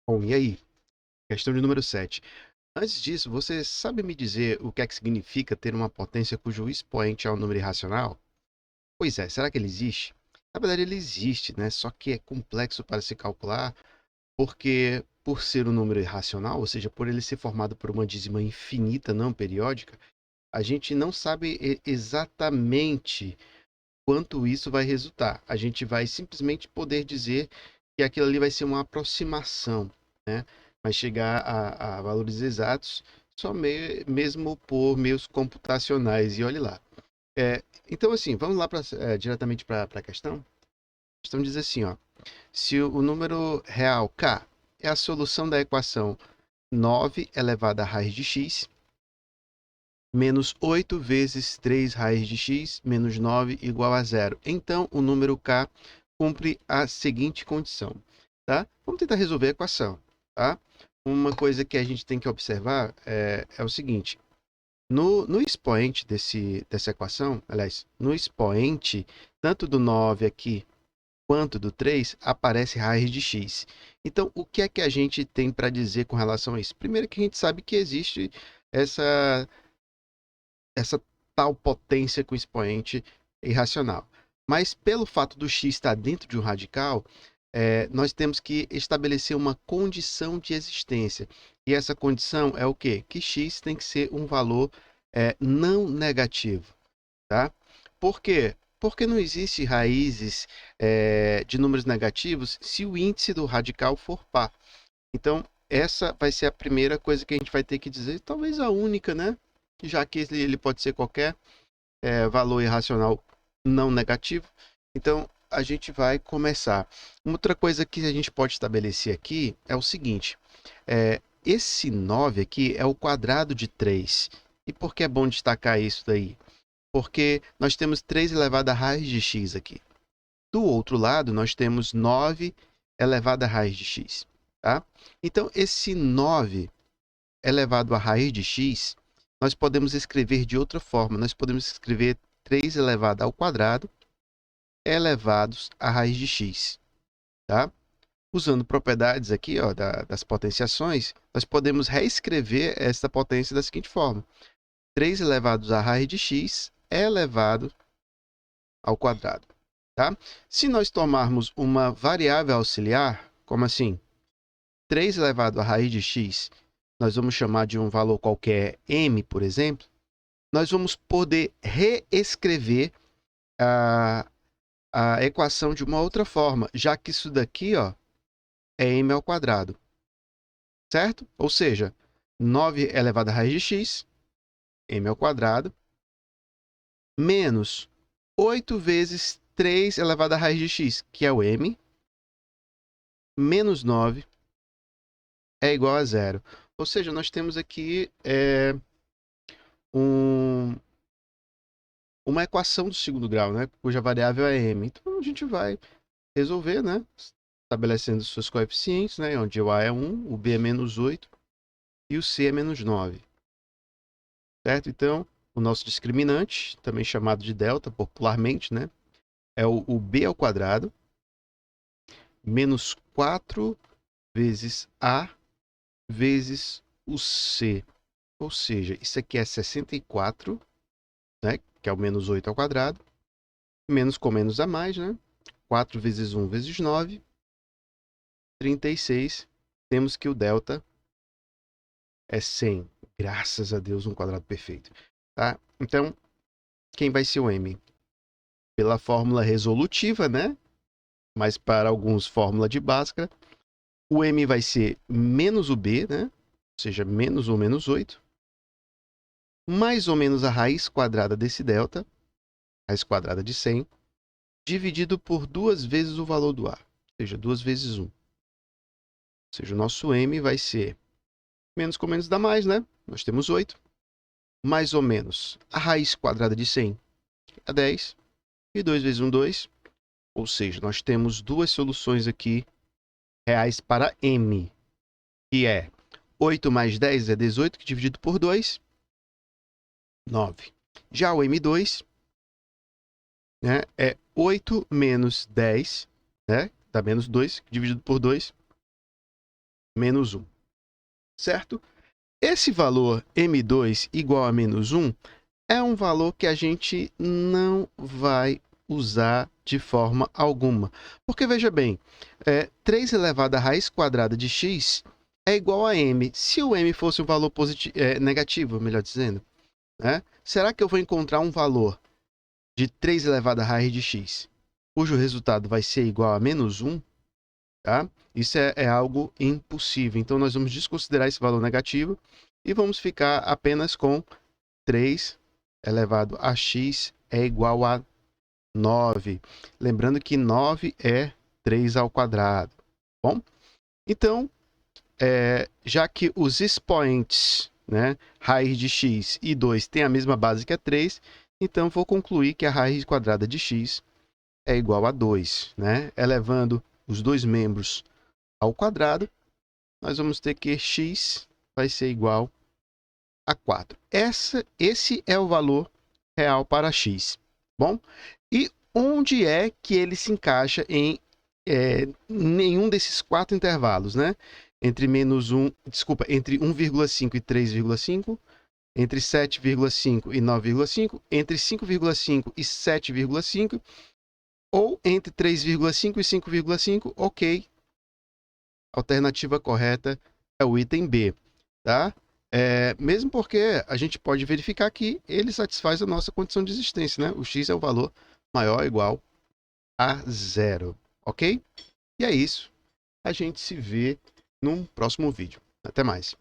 Bom, e aí? Questão de número 7. Antes disso, você sabe me dizer o que é que significa ter uma potência cujo expoente é um número irracional? Pois é, será que ele existe? Na verdade, ele existe, né? Só que é complexo para se calcular, porque por ser um número irracional, ou seja, por ele ser formado por uma dízima infinita não periódica, a gente não sabe exatamente quanto isso vai resultar. A gente vai simplesmente poder dizer que aquilo ali vai ser uma aproximação, né? Vai chegar a valores exatos só mesmo por meios computacionais. E olhe lá. Então, assim, vamos lá diretamente para a questão. A questão diz assim, ó. Se o número real k é a solução da equação 9 elevado à raiz de x, menos 8 vezes 3 raiz de x, menos 9 igual a zero. Então, o número k cumpre a seguinte condição, tá? Vamos tentar resolver a equação, tá? Uma coisa que a gente tem que observar é o seguinte. No expoente dessa equação, aliás, no expoente, tanto do 9 aqui quanto do 3, aparece raiz de x. Então, o que é que a gente tem para dizer com relação a isso? Primeiro que a gente sabe que existe essa essa tal potência com expoente irracional. Mas pelo fato do x estar dentro de um radical, nós temos que estabelecer uma condição de existência. E essa condição é o quê? Que x tem que ser um valor não negativo. Tá? Por quê? Porque não existe raízes de números negativos se o índice do radical for par. Então, essa vai ser a primeira coisa que a gente vai ter que dizer, talvez a única, né? Já que ele pode ser qualquer valor irracional não negativo. Então, a gente vai começar. Uma outra coisa que a gente pode estabelecer aqui é o seguinte: esse 9 aqui é o quadrado de 3. E por que é bom destacar isso daí? Porque nós temos 3 elevado à raiz de x aqui. Do outro lado, nós temos 9 elevado à raiz de x. Tá? Então, esse 9 elevado à raiz de x, nós podemos escrever de outra forma. Nós podemos escrever 3 elevado ao quadrado elevados à raiz de x. Tá? Usando propriedades aqui ó, das potenciações, nós podemos reescrever essa potência da seguinte forma. 3 elevados à raiz de x é elevado ao quadrado. Tá? Se nós tomarmos uma variável auxiliar, como assim? 3 elevado à raiz de x, nós vamos chamar de um valor qualquer m, por exemplo, nós vamos poder reescrever a, a equação de uma outra forma, já que isso daqui ó, é m ao quadrado, certo? Ou seja, 9 elevado à raiz de x, m ao quadrado, menos 8 vezes 3 elevado à raiz de x, que é o m, menos 9 é igual a zero. Ou seja, nós temos aqui um, uma equação do segundo grau, né? Cuja variável é m. Então a gente vai resolver, né? Estabelecendo seus coeficientes, né? Onde o a é 1, o b é menos 8 e o c é menos 9. Certo? Então, o nosso discriminante, também chamado de delta popularmente, né? É o b ao quadrado menos 4 vezes a vezes o c. Ou seja, isso aqui é 64, né? Que é o menos 8 ao quadrado. Menos com menos a mais, né? 4 vezes 1 vezes 9, 36. Temos que o delta é 100. Graças a Deus, um quadrado perfeito. Tá? Então, quem vai ser o m? Pela fórmula resolutiva, né? Mas para alguns, fórmula de Bhaskara. O m vai ser menos o b, né? Ou seja, menos ou menos 8. Mais ou menos a raiz quadrada desse delta, raiz quadrada de 100, dividido por 2 vezes o valor do a. Ou seja, 2 vezes 1. Ou seja, o nosso m vai ser menos com menos dá mais, né? Nós temos 8. Mais ou menos a raiz quadrada de 100 é 10. E 2 vezes 1, 2. Ou seja, nós temos duas soluções aqui reais para m, que é 8 mais 10 é 18, que dividido por 2, 9. Já o m2 né, é 8 menos 10, né, dá menos 2, dividido por 2, menos 1, certo? Esse valor M2 igual a menos 1 é um valor que a gente não vai usar de forma alguma. Porque, veja bem, 3 elevado à raiz quadrada de x é igual a m. Se o m fosse um valor negativo, melhor dizendo, né? Será que eu vou encontrar um valor de 3 elevado à raiz de x, cujo resultado vai ser igual a menos 1? Tá? Isso é algo impossível. Então, nós vamos desconsiderar esse valor negativo e vamos ficar apenas com 3 elevado a x é igual a 9. Lembrando que 9 é 3 ao quadrado. Bom, então, já que os expoentes, né, raiz de x e 2 têm a mesma base que é 3, então vou concluir que a raiz quadrada de x é igual a 2. Né? Elevando os dois membros ao quadrado, nós vamos ter que x vai ser igual a 4. Esse é o valor real para x. Bom, e onde é que ele se encaixa em nenhum desses 4 intervalos, né? Entre entre 1,5 e 3,5, entre 7,5 e 9,5, entre 5,5 e 7,5, ou entre 3,5 e 5,5, ok. A alternativa correta é o item B, tá? Mesmo porque a gente pode verificar que ele satisfaz a nossa condição de existência, né? O x é o valor maior ou igual a 0, ok? E é isso. A gente se vê num próximo vídeo. Até mais.